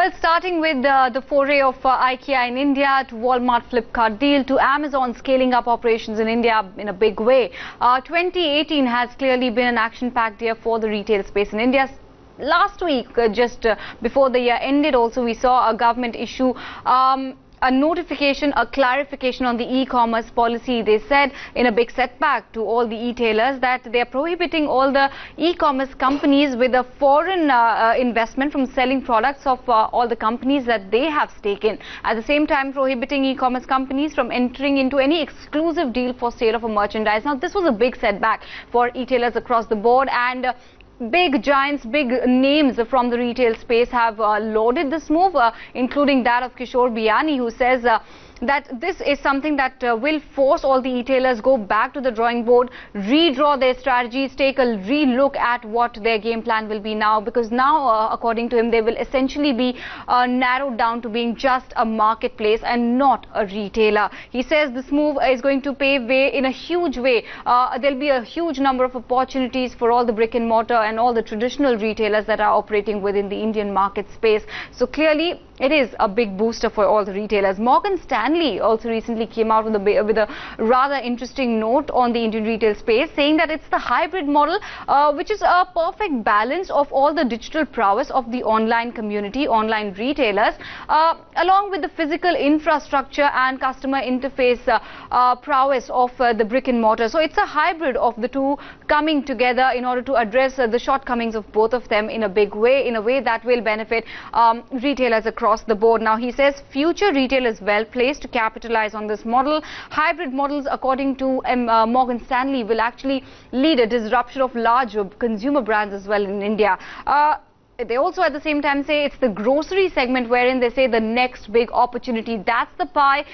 Well, starting with the foray of IKEA in India, to Walmart Flipkart deal, to Amazon scaling up operations in India in a big way. 2018 has clearly been an action-packed year for the retail space in India. Last week, just before the year ended, also we saw a government issue a notification, a clarification on the e-commerce policy. They said in a big setback to all the e-tailers that they are prohibiting all the e-commerce companies with a foreign investment from selling products of all the companies that they have stake in. At the same time, prohibiting e-commerce companies from entering into any exclusive deal for sale of a merchandise. Now, this was a big setback for e-tailers across the board, and big giants, big names from the retail space have lauded this move, including that of Kishore Biyani, who says that this is something that will force all the e-tailers go back to the drawing board, redraw their strategies, take a re-look at what their game plan will be now, because now, according to him, they will essentially be narrowed down to being just a marketplace and not a retailer. He says this move is going to pave way in a huge way. There'll be a huge number of opportunities for all the brick and mortar and all the traditional retailers that are operating within the Indian market space. So clearly, it is a big booster for all the retailers. Morgan Stanley also recently came out with a rather interesting note on the Indian retail space, saying that it's the hybrid model, which is a perfect balance of all the digital prowess of the online community, online retailers, along with the physical infrastructure and customer interface prowess of the brick and mortar. So it's a hybrid of the two coming together in order to address the shortcomings of both of them in a big way, in a way that will benefit retailers across the board. Now, he says future retail is well placed to capitalize on this model. Hybrid models, according to Morgan Stanley, will actually lead a disruption of large consumer brands as well in India. They also at the same time say it's the grocery segment wherein they say the next big opportunity. That's the pie.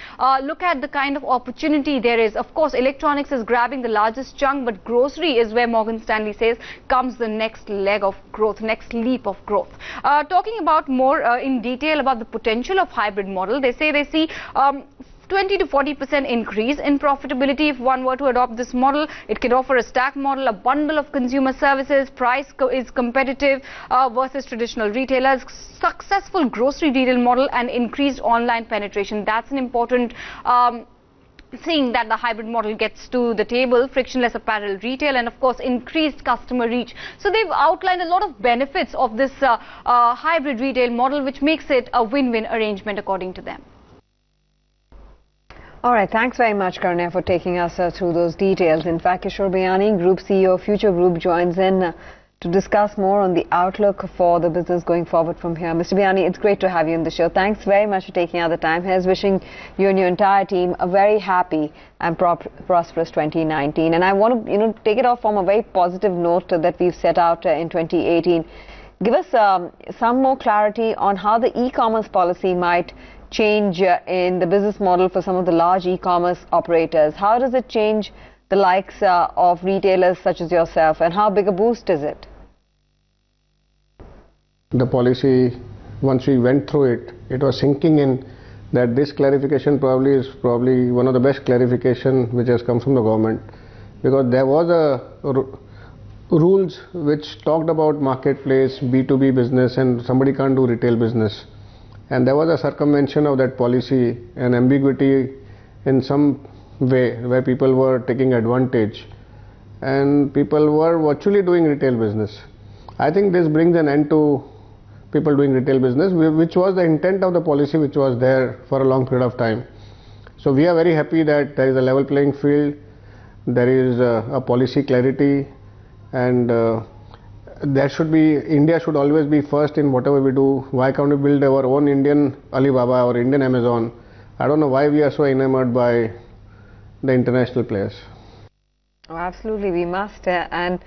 Look at the kind of opportunity there is. Of course, electronics is grabbing the largest chunk, but grocery is where Morgan Stanley says comes the next leg of growth, next leap of growth. Talking about more in detail about the potential of hybrid model, they say they see 20 to 40% increase in profitability if one were to adopt this model. It can offer a stack model, a bundle of consumer services, price is competitive versus traditional retailers, successful grocery retail model, and increased online penetration. That's an important thing that the hybrid model gets to the table. Frictionless apparel retail and of course increased customer reach. So they've outlined a lot of benefits of this hybrid retail model, which makes it a win-win arrangement according to them. All right, thanks very much, Karna, for taking us through those details. In fact, Kishore Biyani, Group CEO of Future Group, joins in to discuss more on the outlook for the business going forward from here. Mr. Biyani, it's great to have you on the show. Thanks very much for taking out the time. Here's wishing you and your entire team a very happy and prosperous 2019. And I want to, take it off from a very positive note that we've set out in 2018. Give us some more clarity on how the e-commerce policy might change in the business model for some of the large e-commerce operators. How does it change the likes of retailers such as yourself, and how big a boost is it? The policy, once we went through it, it was sinking in that this clarification is probably one of the best clarification which has come from the government, because there was a rules which talked about marketplace, B2B business, and somebody can't do retail business. And there was a circumvention of that policy and ambiguity in some way where people were taking advantage and people were virtually doing retail business. I think this brings an end to people doing retail business, which was the intent of the policy, which was there for a long period of time. So we are very happy that there is a level playing field, there is a policy clarity, and India should always be first in whatever we do. Why can't we build our own Indian Alibaba or Indian Amazon? I don't know why we are so enamored by the international players. Oh, absolutely, we must. And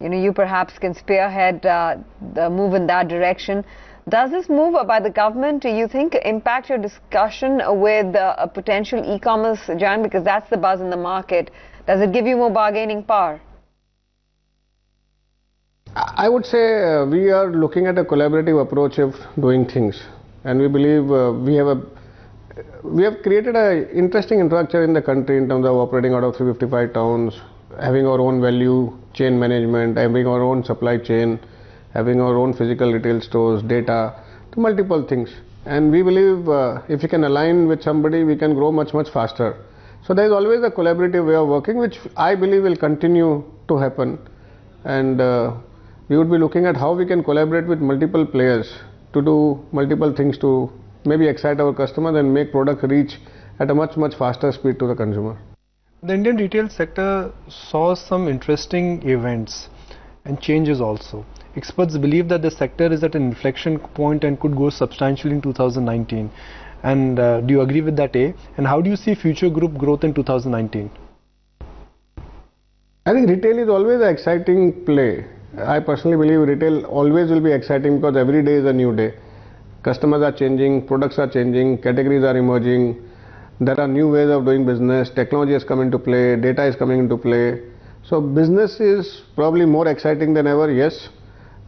you perhaps can spearhead the move in that direction. Does this move by the government, do you think, impact your discussion with a potential e-commerce giant? Because that's the buzz in the market. Does it give you more bargaining power? I would say we are looking at a collaborative approach of doing things, and we believe we have created an interesting infrastructure in the country in terms of operating out of 355 towns, having our own value chain management, having our own supply chain, having our own physical retail stores, data. to multiple things. And we believe if we can align with somebody, we can grow much, much faster. So there is always a collaborative way of working, which I believe will continue to happen. And we would be looking at how we can collaborate with multiple players to do multiple things to maybe excite our customers and make product reach at a much, much faster speed to the consumer. The Indian retail sector saw some interesting events and changes also. Experts believe that the sector is at an inflection point and could grow substantially in 2019. And do you agree with that, A? And how do you see future group growth in 2019? I think retail is always an exciting play. I personally believe retail always will be exciting because every day is a new day. Customers are changing, products are changing, categories are emerging. There are new ways of doing business, technology has come into play, data is coming into play. So business is probably more exciting than ever, yes.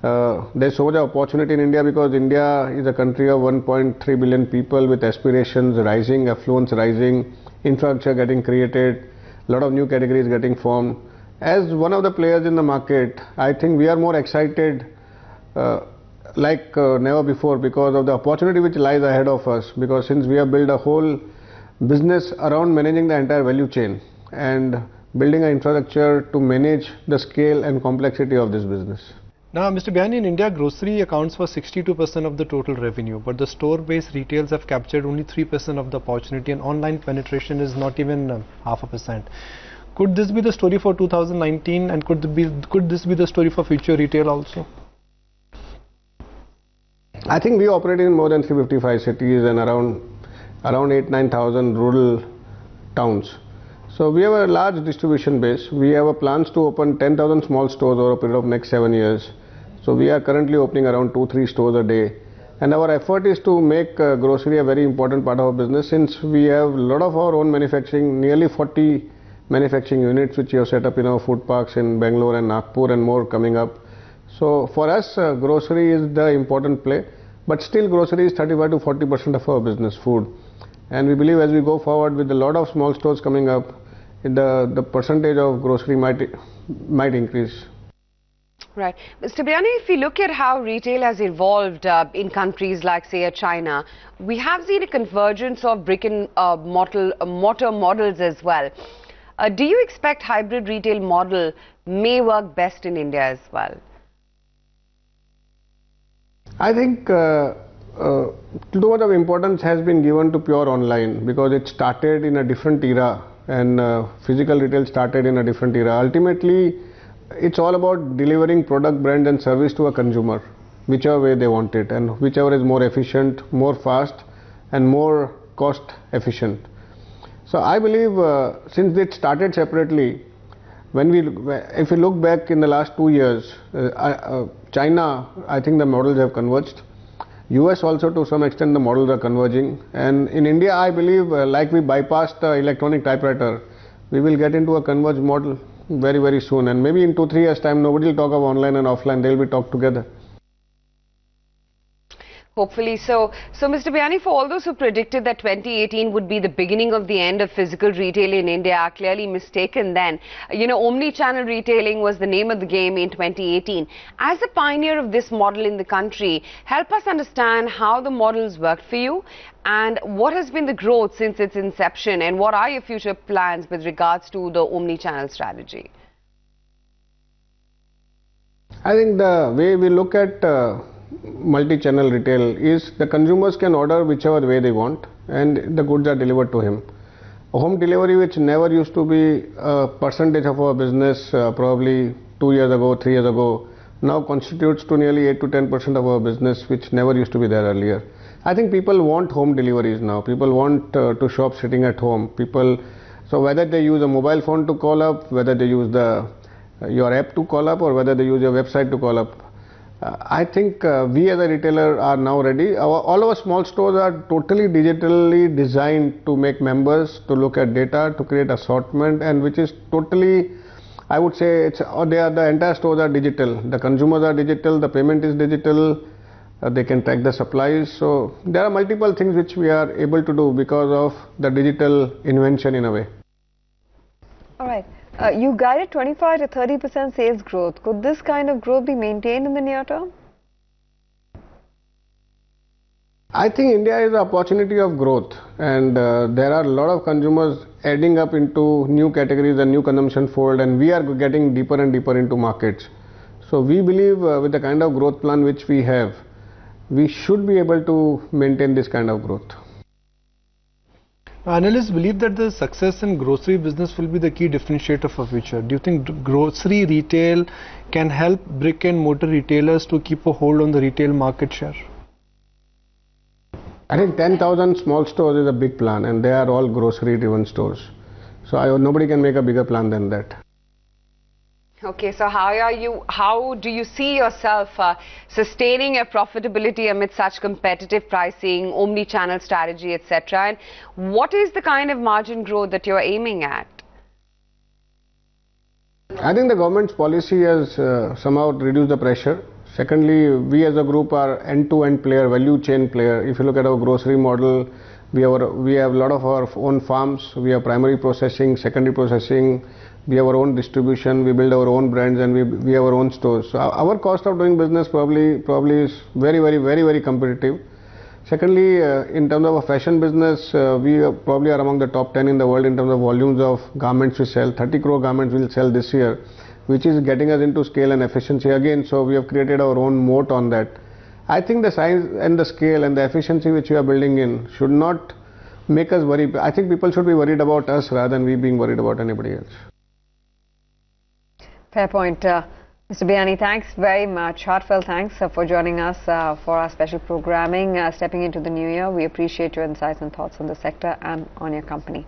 There's so much opportunity in India because India is a country of 1.3 billion people with aspirations rising, affluence rising, infrastructure getting created, a lot of new categories getting formed. As one of the players in the market, I think we are more excited like never before because of the opportunity which lies ahead of us, because since we have built a whole business around managing the entire value chain and building an infrastructure to manage the scale and complexity of this business. Now, Mr. Biyani, in India, grocery accounts for 62% of the total revenue, but the store-based retails have captured only 3% of the opportunity, and online penetration is not even 0.5%. Could this be the story for 2019, and could this be the story for future retail also? I think we operate in more than 355 cities and around 8,000-9,000 rural towns. So we have a large distribution base. We have plans to open 10,000 small stores over a period of next 7 years. So we are currently opening around 2-3 stores a day. And our effort is to make grocery a very important part of our business, since we have a lot of our own manufacturing, nearly 40 manufacturing units which we have set up in our food parks in Bangalore and Nagpur and more coming up. So for us, grocery is the important play, but still grocery is 35 to 40% of our business, food. And we believe as we go forward with a lot of small stores coming up, the percentage of grocery might increase. Right. Mr. Biyani, if we look at how retail has evolved in countries like, say, China, we have seen a convergence of brick and mortar models as well. Do you expect hybrid retail model may work best in India as well? I think too much of importance has been given to pure online because it started in a different era, and physical retail started in a different era. Ultimately, it's all about delivering product, brand and service to a consumer, whichever way they want it, and whichever is more efficient, more fast and more cost efficient. So I believe since it started separately, if we look back in the last 2 years, China, I think the models have converged. US also to some extent the models are converging, and in India I believe like we bypassed the electronic typewriter, we will get into a converged model very, very soon, and maybe in 2-3 years time nobody will talk of online and offline, they will be talked together. Hopefully so. So, Mr. Biyani, for all those who predicted that 2018 would be the beginning of the end of physical retail in India are clearly mistaken then. You know, omnichannel retailing was the name of the game in 2018. As a pioneer of this model in the country, help us understand how the models worked for you and what has been the growth since its inception, and what are your future plans with regards to the omnichannel strategy? I think the way we look at multi-channel retail is the consumers can order whichever way they want and the goods are delivered to him. Home delivery, which never used to be a percentage of our business probably 2 years ago, 3 years ago, now constitutes to nearly 8 to 10% of our business, which never used to be there earlier. I think people want home deliveries now. People want to shop sitting at home. So whether they use a mobile phone to call up, whether they use your app to call up, or whether they use your website to call up, I think we as a retailer are now ready. All our small stores are totally digitally designed to make members, to look at data, to create assortment, and which is totally, I would say, the entire stores are digital. The consumers are digital, the payment is digital, they can track the supplies. So there are multiple things which we are able to do because of the digital invention in a way. All right. You guided 25 to 30% sales growth. Could this kind of growth be maintained in the near term? I think India is an opportunity of growth, and there are a lot of consumers adding up into new categories and new consumption fold, and we are getting deeper and deeper into markets. So we believe with the kind of growth plan which we have, we should be able to maintain this kind of growth. Analysts believe that the success in grocery business will be the key differentiator for future. Do you think grocery retail can help brick and mortar retailers to keep a hold on the retail market share? I think 10,000 small stores is a big plan, and they are all grocery driven stores. So nobody can make a bigger plan than that. Okay, so how do you see yourself sustaining your profitability amid such competitive pricing, omni-channel strategy, etc.? And what is the kind of margin growth that you're aiming at? I think the government's policy has somehow reduced the pressure. Secondly, we as a group are end-to-end player, value chain player. If you look at our grocery model, we have a lot of our own farms. We have primary processing, secondary processing. We have our own distribution. We build our own brands, and we have our own stores. So our cost of doing business probably is very competitive. Secondly, in terms of a fashion business, we probably are among the top 10 in the world in terms of volumes of garments we sell. 30 crore garments we'll sell this year, which is getting us into scale and efficiency again. So we have created our own moat on that. I think the size and the scale and the efficiency which we are building in should not make us worry. I think people should be worried about us rather than we being worried about anybody else. Fair point. Mr. Biyani, thanks very much. Heartfelt thanks for joining us for our special programming. Stepping into the new year, we appreciate your insights and thoughts on the sector and on your company.